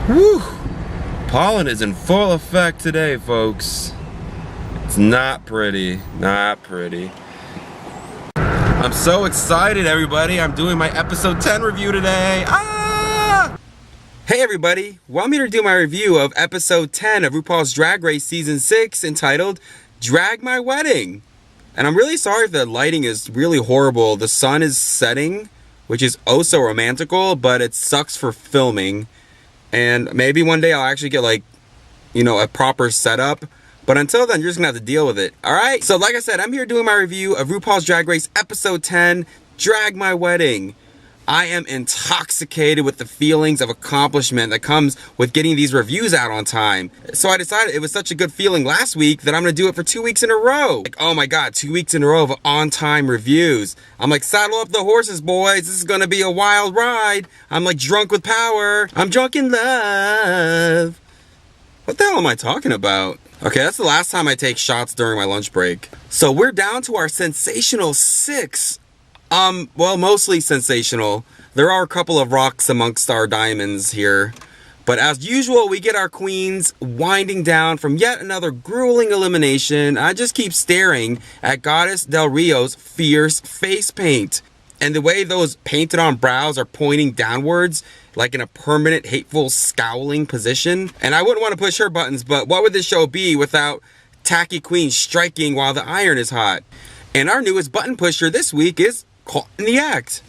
Whew! Pollen is in full effect today, folks. It's not pretty, not pretty. I'm so excited, everybody. I'm doing my episode 10 review today. Ah! Hey, everybody. Want me to do my review of episode 10 of RuPaul's Drag Race Season 6 entitled Drag My Wedding. And I'm really sorry if the lighting is really horrible. The sun is setting, which is oh so romantical, but it sucks for filming. And maybe one day I'll actually get like, you know, a proper setup. But until then, you're just gonna have to deal with it. Alright? So like I said, I'm here doing my review of RuPaul's Drag Race Episode 10, Drag My Wedding. I am intoxicated with the feelings of accomplishment that comes with getting these reviews out on time. So I decided it was such a good feeling last week that I'm gonna do it for 2 weeks in a row. Like, oh my god, 2 weeks in a row of on-time reviews. I'm like, saddle up the horses, boys. This is gonna be a wild ride. I'm like drunk with power. I'm drunk in love. What the hell am I talking about? Okay, that's the last time I take shots during my lunch break. So we're down to our sensational 6. Well, mostly sensational. There are a couple of rocks amongst our diamonds here. But as usual, we get our queens winding down from yet another grueling elimination. I just keep staring at Goddess Del Rio's fierce face paint. And the way those painted on brows are pointing downwards, like in a permanent, hateful, scowling position. And I wouldn't want to push her buttons, but what would this show be without tacky queen striking while the iron is hot? And our newest button pusher this week is caught in the act.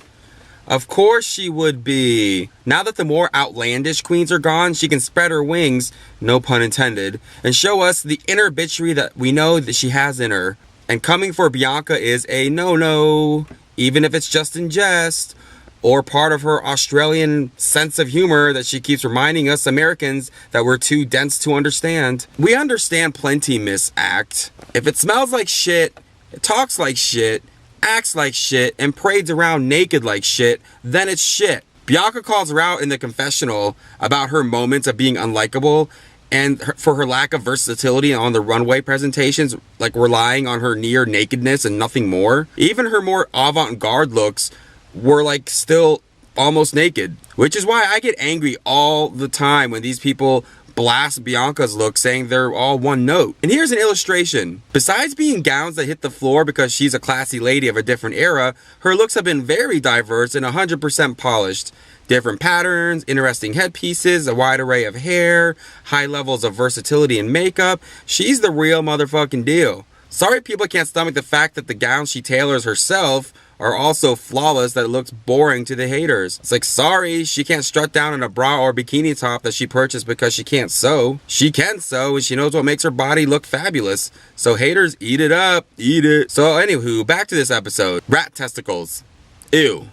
Of course she would be. Now that the more outlandish queens are gone, she can spread her wings, no pun intended, and show us the inner bitchery that we know that she has in her. And coming for Bianca is a no-no, even if it's just in jest, or part of her Australian sense of humor that she keeps reminding us Americans that we're too dense to understand. We understand plenty, Miss Act. If it smells like shit, it talks like shit, acts like shit, and parades around naked like shit, then it's shit. Bianca calls her out in the confessional about her moments of being unlikable and for her lack of versatility on the runway presentations, like relying on her near nakedness and nothing more. Even her more avant-garde looks were like still almost naked, which is why I get angry all the time when these people blast Bianca's look saying they're all one note. And here's an illustration. Besides being gowns that hit the floor because she's a classy lady of a different era, her looks have been very diverse and 100% polished. Different patterns, interesting headpieces, a wide array of hair, high levels of versatility in makeup. She's the real motherfucking deal. Sorry people can't stomach the fact that the gowns she tailors herself are also flawless, that it looks boring to the haters. It's like, sorry, she can't strut down in a bra or bikini top that she purchased because she can't sew. She can sew and she knows what makes her body look fabulous. So haters, eat it up, eat it. So anywho, back to this episode. Rat testicles. Ew.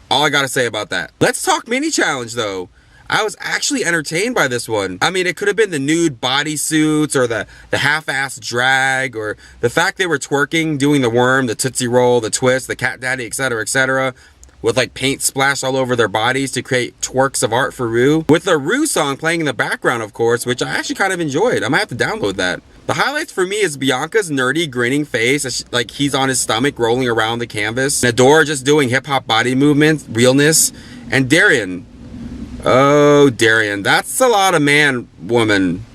All I gotta say about that. Let's talk mini challenge though. I was actually entertained by this one. I mean, it could have been the nude bodysuits or the half-assed drag, or the fact they were twerking, doing the worm, the tootsie roll, the twist, the cat daddy, etc., with like paint splashed all over their bodies to create twerks of art for Ru. With the Ru song playing in the background, of course, which I actually kind of enjoyed. I might have to download that. The highlights for me is Bianca's nerdy, grinning face, like he's on his stomach rolling around the canvas. Nadora just doing hip-hop body movements, realness, and Darian. Oh, Darian, that's a lot of man, woman.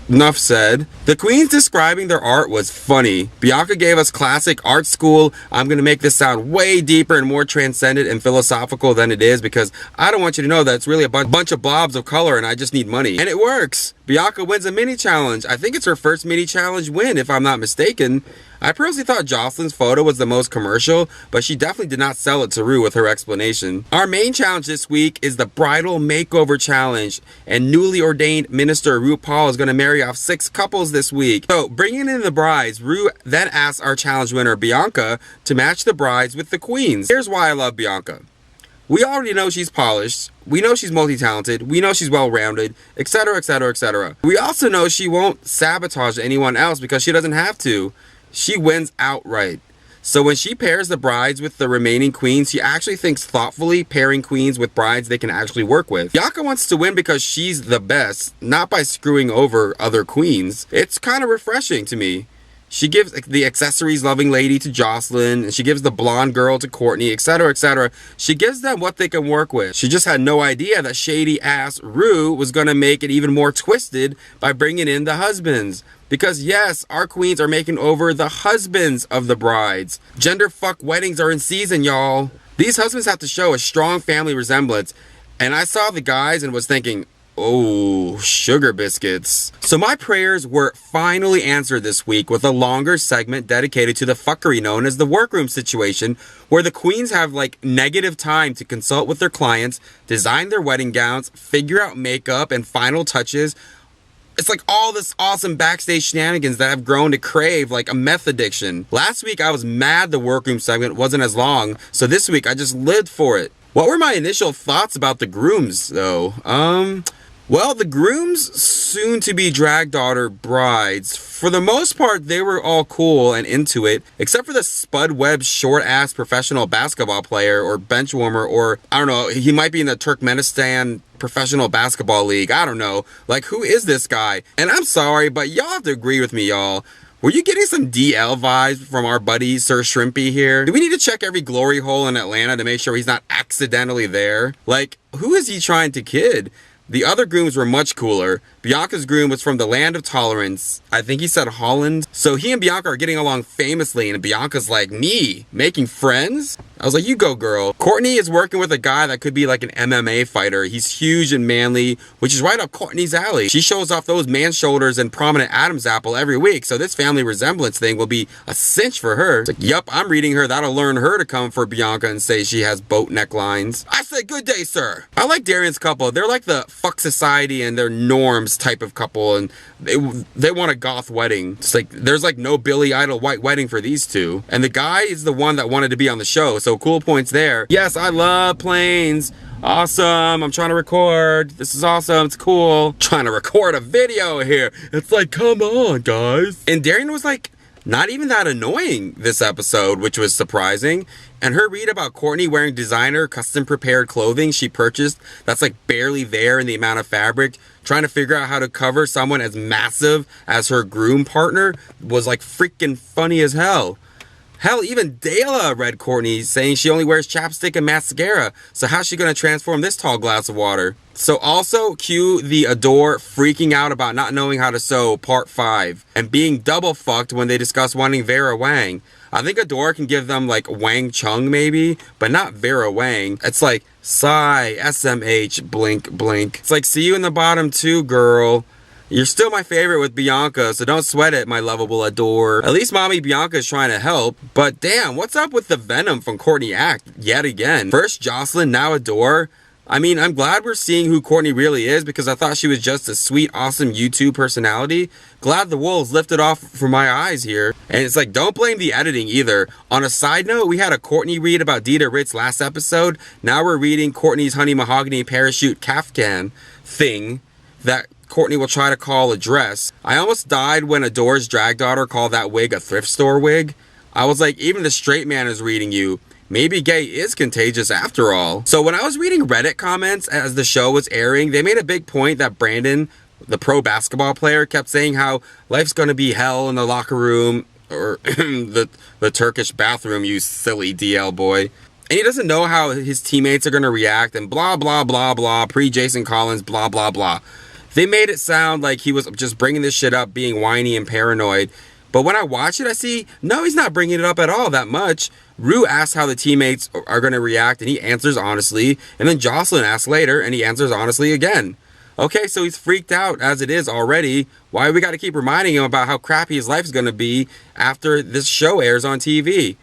Enough said. The queens describing their art was funny. Bianca gave us classic art school. I'm going to make this sound way deeper and more transcendent and philosophical than it is, because I don't want you to know that it's really a bunch of blobs of color and I just need money. And it works. Bianca wins a mini challenge. I think it's her first mini challenge win, if I'm not mistaken. I personally thought Joslyn's photo was the most commercial, but she definitely did not sell it to Ru with her explanation. Our main challenge this week is the Bridal Makeover Challenge, and newly ordained minister RuPaul is going to marry off 6 couples this week. So, bringing in the brides, Ru then asks our challenge winner, Bianca, to match the brides with the queens. Here's why I love Bianca. We already know she's polished, we know she's multi-talented, we know she's well-rounded, etc., etc., etc. We also know she won't sabotage anyone else because she doesn't have to. She wins outright. So when she pairs the brides with the remaining queens, she actually thinks thoughtfully, pairing queens with brides they can actually work with. Bianca wants to win because she's the best, not by screwing over other queens. It's kind of refreshing to me. She gives the accessories loving lady to Joslyn, and she gives the blonde girl to Courtney, etc., etc. She gives them what they can work with. She just had no idea that shady ass Ru was gonna make it even more twisted by bringing in the husbands. Because yes, our queens are making over the husbands of the brides. Gender fuck weddings are in season, y'all. These husbands have to show a strong family resemblance. And I saw the guys and was thinking, oh, sugar biscuits. So my prayers were finally answered this week with a longer segment dedicated to the fuckery known as the workroom situation, where the queens have like negative time to consult with their clients, design their wedding gowns, figure out makeup and final touches. It's like all this awesome backstage shenanigans that I've grown to crave like a meth addiction. Last week I was mad the workroom segment wasn't as long, so this week I just lived for it. What were my initial thoughts about the grooms though? Well, the grooms, soon-to-be drag daughter brides, for the most part, they were all cool and into it, except for the Spud Webb short-ass professional basketball player or bench warmer, or, I don't know, he might be in the Turkmenistan professional basketball league, I don't know. Like, who is this guy? And I'm sorry, but y'all have to agree with me, y'all. Were you getting some DL vibes from our buddy Sir Shrimpy here? Do we need to check every glory hole in Atlanta to make sure he's not accidentally there? Like, who is he trying to kid? The other grooms were much cooler. Bianca's groom was from the land of tolerance. I think he said Holland. So he and Bianca are getting along famously, and Bianca's like, me? Making friends? I was like, you go, girl. Courtney is working with a guy that could be like an MMA fighter. He's huge and manly, which is right up Courtney's alley. She shows off those man shoulders and prominent Adam's apple every week, so this family resemblance thing will be a cinch for her. It's like, yup, I'm reading her. That'll learn her to come for Bianca and say she has boat necklines. I said, good day, sir. I like Darian's couple. They're like the fuck society and their norms type of couple, and they want a goth wedding. It's like, there's like no Billy Idol white wedding for these two. And the guy is the one that wanted to be on the show, so cool points there. Yes, I love planes. Awesome. I'm trying to record. This is awesome. It's cool. Trying to record a video here. It's like, come on, guys. And Darian was like, not even that annoying this episode, which was surprising. And her read about Courtney wearing designer, custom prepared clothing she purchased that's like barely there in the amount of fabric, trying to figure out how to cover someone as massive as her groom partner was like freaking funny as hell. Hell, even Dayla read Courtney saying she only wears chapstick and mascara, so how's she gonna transform this tall glass of water? So also cue the Adore freaking out about not knowing how to sew part 5 and being double fucked when they discuss wanting Vera Wang. I think Adore can give them like Wang Chung maybe, but not Vera Wang. It's like sigh, SMH, blink, blink. It's like, see you in the bottom too, girl. You're still my favorite with Bianca, so don't sweat it, my lovable Adore. At least mommy Bianca is trying to help, but damn, what's up with the venom from Courtney Act yet again? First Joslyn, now Adore. I mean, I'm glad we're seeing who Courtney really is, because I thought she was just a sweet, awesome YouTube personality. Glad the wool's lifted off from my eyes here. And it's like, don't blame the editing either. On a side note, we had a Courtney read about Dita Ritz last episode. Now we're reading Courtney's Honey Mahogany Parachute Kaftan thing that Courtney will try to call a dress. I almost died when Adore's drag daughter called that wig a thrift store wig. I was like, even the straight man is reading you. Maybe gay is contagious after all. So when I was reading Reddit comments as the show was airing, they made a big point that Brandon, the pro basketball player, kept saying how life's gonna be hell in the locker room, or the Turkish bathroom, you silly DL boy. And he doesn't know how his teammates are gonna react, and blah, blah, blah, blah, pre-Jason Collins, blah, blah, blah. They made it sound like he was just bringing this shit up, being whiny and paranoid. But when I watch it, I see, no, he's not bringing it up at all that much. Ru asks how the teammates are going to react, and he answers honestly. And then Joslyn asks later, and he answers honestly again. Okay, so he's freaked out as it is already. Why we got to keep reminding him about how crappy his life's going to be after this show airs on TV?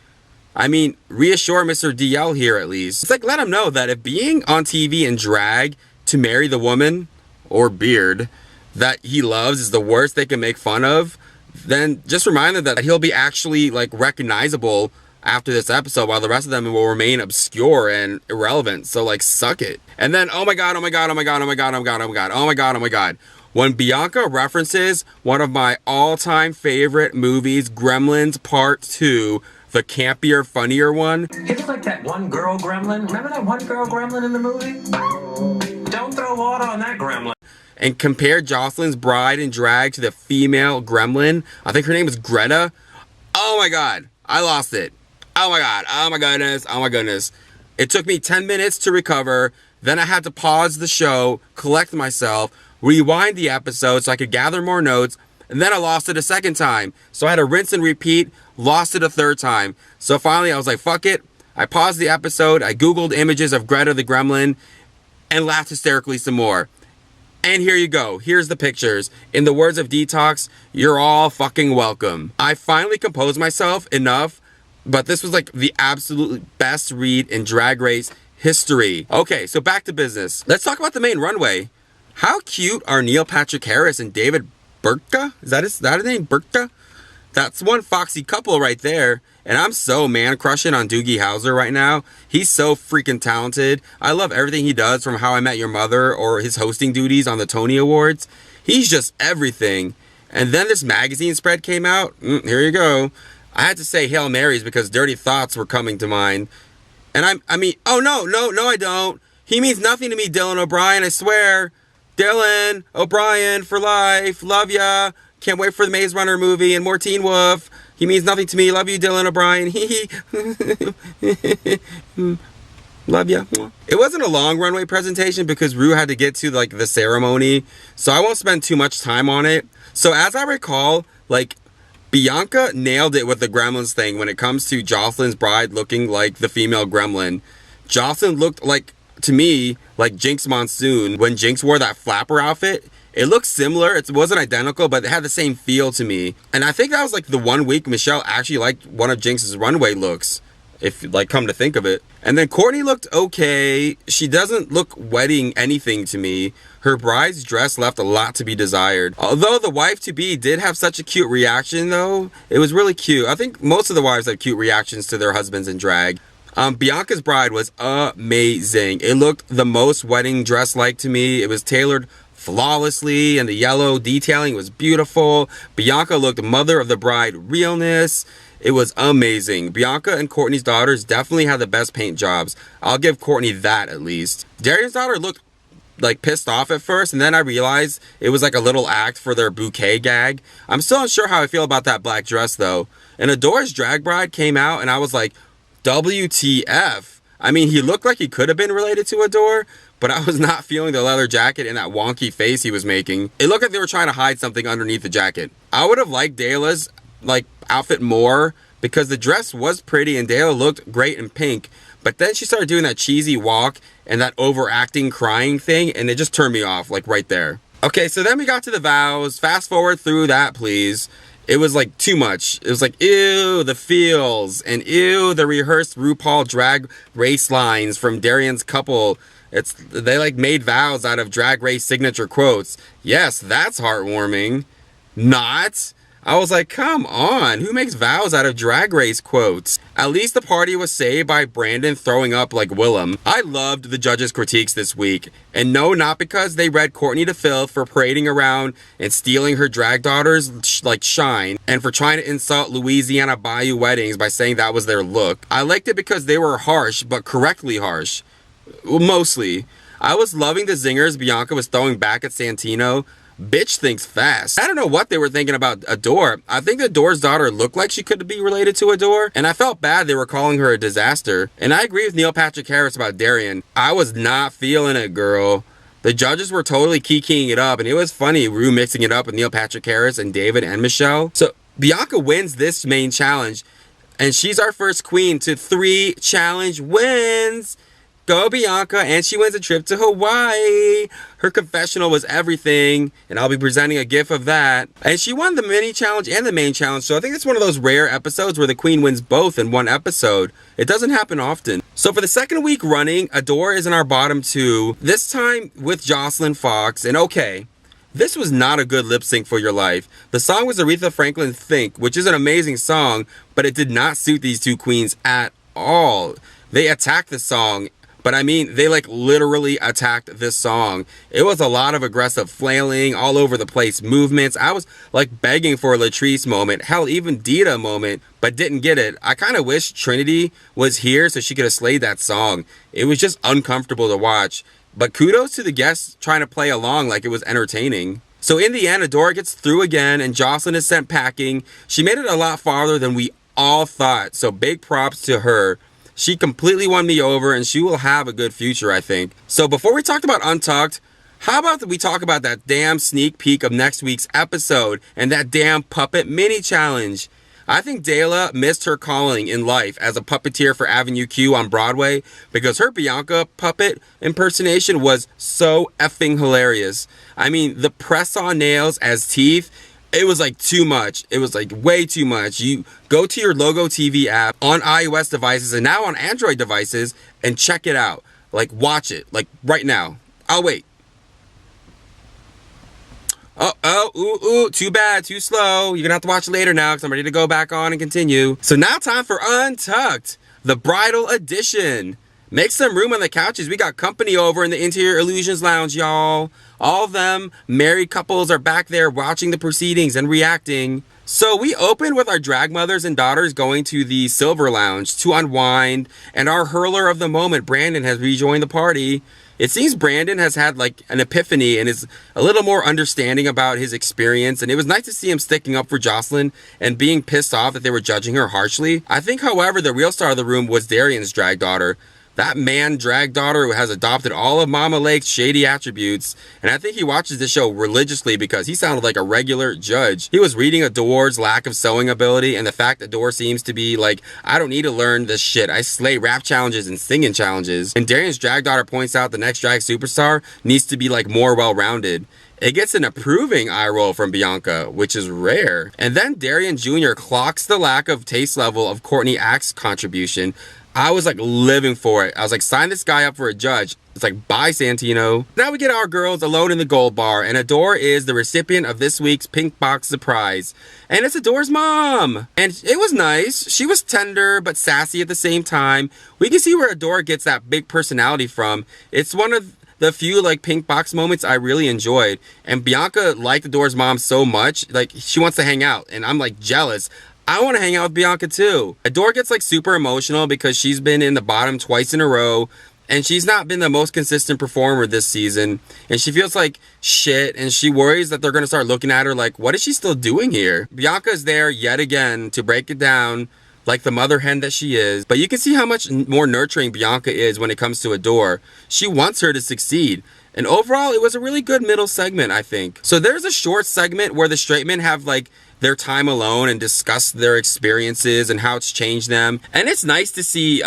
I mean, reassure Mr. DL here at least. It's like, let him know that if being on TV and drag to marry the woman or beard that he loves is the worst they can make fun of, then just remind them that he'll be actually like recognizable after this episode, while the rest of them will remain obscure and irrelevant. So like, suck it. And then, oh my god, oh my god, oh my god, oh my god, oh my god, oh my god, oh my god, oh my god. When Bianca references one of my all-time favorite movies, Gremlins Part 2, the campier, funnier one. It's like that one girl gremlin. Remember that one girl gremlin in the movie? Don't throw water on that gremlin. and compared Joslyn's bride in drag to the female gremlin. I think her name was Greta. Oh my God, I lost it. Oh my God, oh my goodness, oh my goodness. It took me 10 minutes to recover. Then I had to pause the show, collect myself, rewind the episode so I could gather more notes, and then I lost it a second time. So I had to rinse and repeat, lost it a third time. So finally I was like, fuck it. I paused the episode, I Googled images of Greta the Gremlin, and laughed hysterically some more. And here you go. Here's the pictures. In the words of Detox, you're all fucking welcome. I finally composed myself enough, but this was like the absolute best read in Drag Race history. Okay, so back to business. Let's talk about the main runway. How cute are Neil Patrick Harris and David Burtka? Is that his name? Burtka? That's one foxy couple right there. And I'm so man-crushing on Doogie Howser right now. He's so freaking talented. I love everything he does, from How I Met Your Mother or his hosting duties on the Tony Awards. He's just everything. And then this magazine spread came out. Here you go. I had to say Hail Marys because dirty thoughts were coming to mind. And I mean, oh no, I don't. He means nothing to me, Dylan O'Brien, I swear. Dylan O'Brien for life. Love ya. Can't wait for the Maze Runner movie and more Teen Wolf. He means nothing to me. Love you, Dylan O'Brien. Love ya. It wasn't a long runway presentation because Ru had to get to like the ceremony, so I won't spend too much time on it. So as I recall, like, Bianca nailed it with the Gremlins thing when it comes to Joslyn's bride looking like the female gremlin. Joslyn looked like, to me, like Jinx Monsoon when Jinx wore that flapper outfit. It looked similar. It wasn't identical, but it had the same feel to me. And I think that was like the one week Michelle actually liked one of Jinx's runway looks, if like come to think of it. And then Courtney looked okay. She doesn't look wedding anything to me. Her bride's dress left a lot to be desired. Although the wife-to-be did have such a cute reaction though. It was really cute. I think most of the wives have cute reactions to their husbands in drag. Bianca's bride was amazing. It looked the most wedding dress-like to me. It was tailored flawlessly and the yellow detailing was beautiful. Bianca looked mother of the bride realness. It was amazing. Bianca and Courtney's daughters definitely had the best paint jobs. I'll give Courtney that at least. Darian's daughter looked like pissed off at first, and then I realized it was like a little act for their bouquet gag. I'm still unsure how I feel about that black dress though. And Adore's drag bride came out and I was like, WTF. I mean, he looked like he could have been related to Adore, but I was not feeling the leather jacket and that wonky face he was making. It looked like they were trying to hide something underneath the jacket. I would have liked Dayla's like outfit more because the dress was pretty and Dayla looked great in pink, but then she started doing that cheesy walk and that overacting crying thing, and it just turned me off like right there. Okay, so then we got to the vows. Fast forward through that, please. It was like too much. It was like, ew, the feels, and ew, the rehearsed RuPaul drag race lines from Darian's couple. They like made vows out of Drag Race signature quotes. Yes, that's heartwarming. Not. I was like, come on, who makes vows out of Drag Race quotes? At least the party was saved by Brandon throwing up like Willem. I loved the judges' critiques this week. And no, not because they read Courtney to filth for parading around and stealing her drag daughter's like shine, and for trying to insult Louisiana Bayou weddings by saying that was their look. I liked it because they were harsh, but correctly harsh. Well, mostly. I was loving the zingers Bianca was throwing back at Santino. Bitch thinks fast. I don't know what they were thinking about Adore. I think Adore's daughter looked like she could be related to Adore, and I felt bad they were calling her a disaster. And I agree with Neil Patrick Harris about Darian. I was not feeling it, girl. The judges were totally kikiing it up, and it was funny Ru mixing it up with Neil Patrick Harris and David and Michelle. So Bianca wins this main challenge, and she's our first queen to 3 challenge wins. Go Bianca, and she wins a trip to Hawaii. Her confessional was everything, and I'll be presenting a gif of that. And she won the mini challenge and the main challenge, so I think it's one of those rare episodes where the queen wins both in one episode. It doesn't happen often. So for the second week running, Adore is in our bottom 2, this time with Joslyn Fox, and okay, this was not a good lip sync for your life. The song was Aretha Franklin's Think, which is an amazing song, but it did not suit these 2 queens at all. They attacked the song. But I mean, they like literally attacked this song. It was a lot of aggressive flailing, all over the place movements. I was like begging for a Latrice moment, hell, even Dita moment, but didn't get it. I kind of wish Trinity was here so she could have slayed that song. It was just uncomfortable to watch. But kudos to the guests trying to play along like it was entertaining. So in the end, Adora gets through again and Joslyn is sent packing. She made it a lot farther than we all thought, so big props to her. She completely won me over and she will have a good future, I think. So before we talked about Untucked, how about we talk about that damn sneak peek of next week's episode and that damn puppet mini challenge? I think Dela missed her calling in life as a puppeteer for Avenue Q on Broadway because her Bianca puppet impersonation was so effing hilarious. I mean, the press-on nails as teeth, it was like too much. It was like way too much. You go to your Logo TV app on iOS devices and now on Android devices and check it out. Like, watch it. Like, right now. I'll wait. Ooh, too bad, too slow. You're gonna have to watch it later now because I'm ready to go back on and continue. So now time for Untucked, the bridal edition. Make some room on the couches. We got company over in the Interior Illusions Lounge, y'all. All of them married couples are back there watching the proceedings and reacting. So we opened with our drag mothers and daughters going to the Silver Lounge to unwind, and our hurler of the moment, Brandon, has rejoined the party. It seems Brandon has had like an epiphany and is a little more understanding about his experience, and it was nice to see him sticking up for Joslyn and being pissed off that they were judging her harshly. I think, however, the real star of the room was Darian's drag daughter. That man drag daughter who has adopted all of Mama Lake's shady attributes, and I think he watches the show religiously because he sounded like a regular judge. He was reading Adore's lack of sewing ability and the fact that Adore seems to be like, I don't need to learn this shit. I slay rap challenges and singing challenges. And Darian's drag daughter points out the next drag superstar needs to be like more well-rounded. It gets an approving eye roll from Bianca, which is rare. And then Darian Jr. clocks the lack of taste level of Courtney Act's contribution. I was like living for it. I was like, sign this guy up for a judge. It's like, bye, Santino. Now we get our girls alone in the gold bar, and Adore is the recipient of this week's pink box surprise. And it's Adore's mom. And it was nice. She was tender, but sassy at the same time. We can see where Adore gets that big personality from. It's one of the few like pink box moments I really enjoyed. And Bianca liked Adore's mom so much, like she wants to hang out, and I'm like jealous. I want to hang out with Bianca too. Adore gets like super emotional because she's been in the bottom twice in a row and she's not been the most consistent performer this season, and she feels like shit, and she worries that they're going to start looking at her like, what is she still doing here? Bianca's there yet again to break it down like the mother hen that she is, but you can see how much more nurturing Bianca is when it comes to Adore. She wants her to succeed. And overall, it was a really good middle segment, I think. So there's a short segment where the straight men have like their time alone and discuss their experiences and how it's changed them. And it's nice to see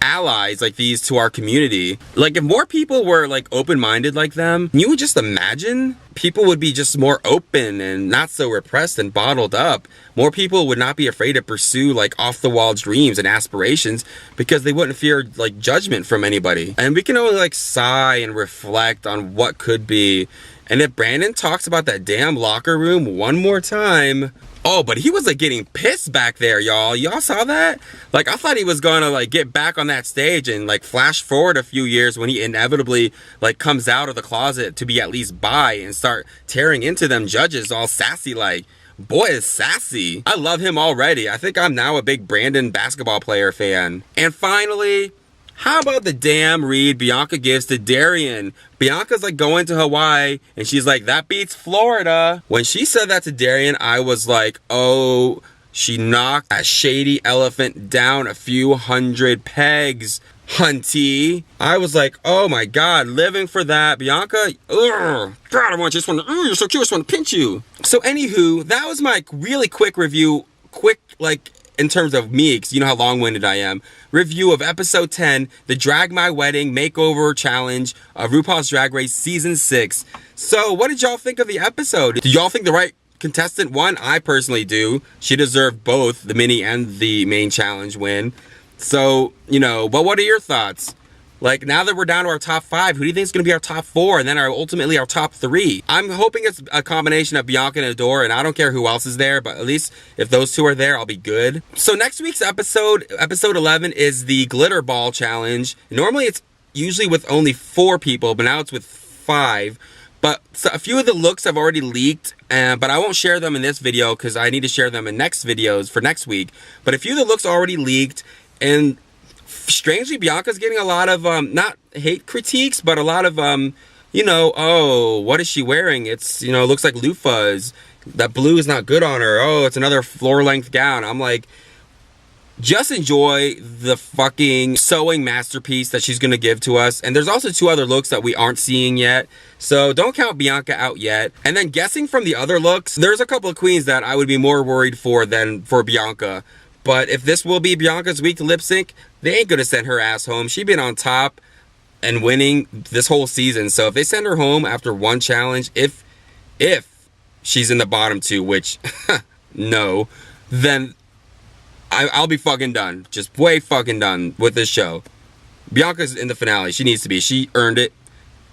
allies like these to our community. Like if more people were like open-minded like them, you would just imagine people would be just more open and not so repressed and bottled up. More people would not be afraid to pursue like off-the-wall dreams and aspirations because they wouldn't fear like judgment from anybody. And we can only like sigh and reflect on what could be. And if Brandon talks about that damn locker room one more time, oh, but he was like getting pissed back there, y'all. Y'all saw that? Like, I thought he was gonna like get back on that stage and like flash forward a few years when he inevitably like comes out of the closet to be at least bi and start tearing into them judges all sassy like. Boy is sassy. I love him already. I think I'm now a big Brandon basketball player fan. And finally, how about the damn read Bianca gives to Darian? Bianca's like going to Hawaii and she's like, that beats Florida. When she said that to Darian, I was like, oh, she knocked that shady elephant down a few hundred pegs, hunty. I was like, oh my God, living for that. Bianca, ugh, God, I just want to, you're so cute, I just want to pinch you. So anywho, that was my really quick review, like, in terms of me, because you know how long-winded I am, review of episode 10, the Drag My Wedding Makeover Challenge of RuPaul's Drag Race Season 6. So what did y'all think of the episode? Did y'all think the right contestant won? I personally do. She deserved both the mini and the main challenge win. So, you know, but what are your thoughts? Like, now that we're down to our top 5, who do you think is going to be our top 4 and then ultimately our top 3? I'm hoping it's a combination of Bianca and Adore, and I don't care who else is there, but at least if those two are there, I'll be good. So next week's episode 11, is the Glitter Ball Challenge. Normally it's usually with only 4 people, but now it's with 5. But so a few of the looks have already leaked, but I won't share them in this video because I need to share them in next videos for next week. But a few of the looks already leaked, and Strangely, Bianca's getting a lot of not hate critiques, but a lot of you know, oh, what is she wearing? It's, you know, it looks like loofahs. That blue is not good on her. Oh, it's another floor length gown. I'm like, just enjoy the fucking sewing masterpiece that she's gonna give to us. And there's also 2 other looks that we aren't seeing yet, so don't count Bianca out yet. And then guessing from the other looks, there's a couple of queens that I would be more worried for than for Bianca. But if this will be Bianca's week to lip sync, they ain't gonna send her ass home. She been on top and winning this whole season. So if they send her home after 1 challenge, if she's in the bottom 2, which no, then I'll be fucking done. Just way fucking done with this show. Bianca's in the finale. She needs to be. She earned it.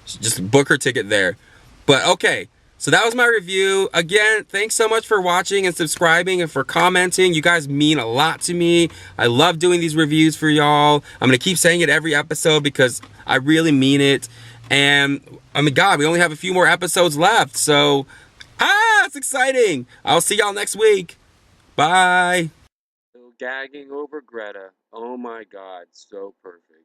Just book her ticket there. But okay, so that was my review. Again, thanks so much for watching and subscribing and for commenting. You guys mean a lot to me. I love doing these reviews for y'all. I'm gonna keep saying it every episode because I really mean it. And I mean, God, we only have a few more episodes left. So, it's exciting. I'll see y'all next week. Bye. Gagging over Greta. Oh my God, so perfect.